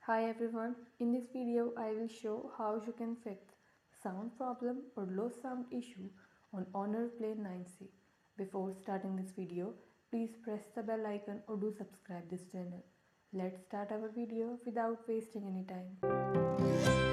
Hi everyone, in this video I will show how you can fix sound problem or low sound issue on Honor Play 9C. Before starting this video, please press the bell icon or do subscribe this channel. Let's start our video without wasting any time.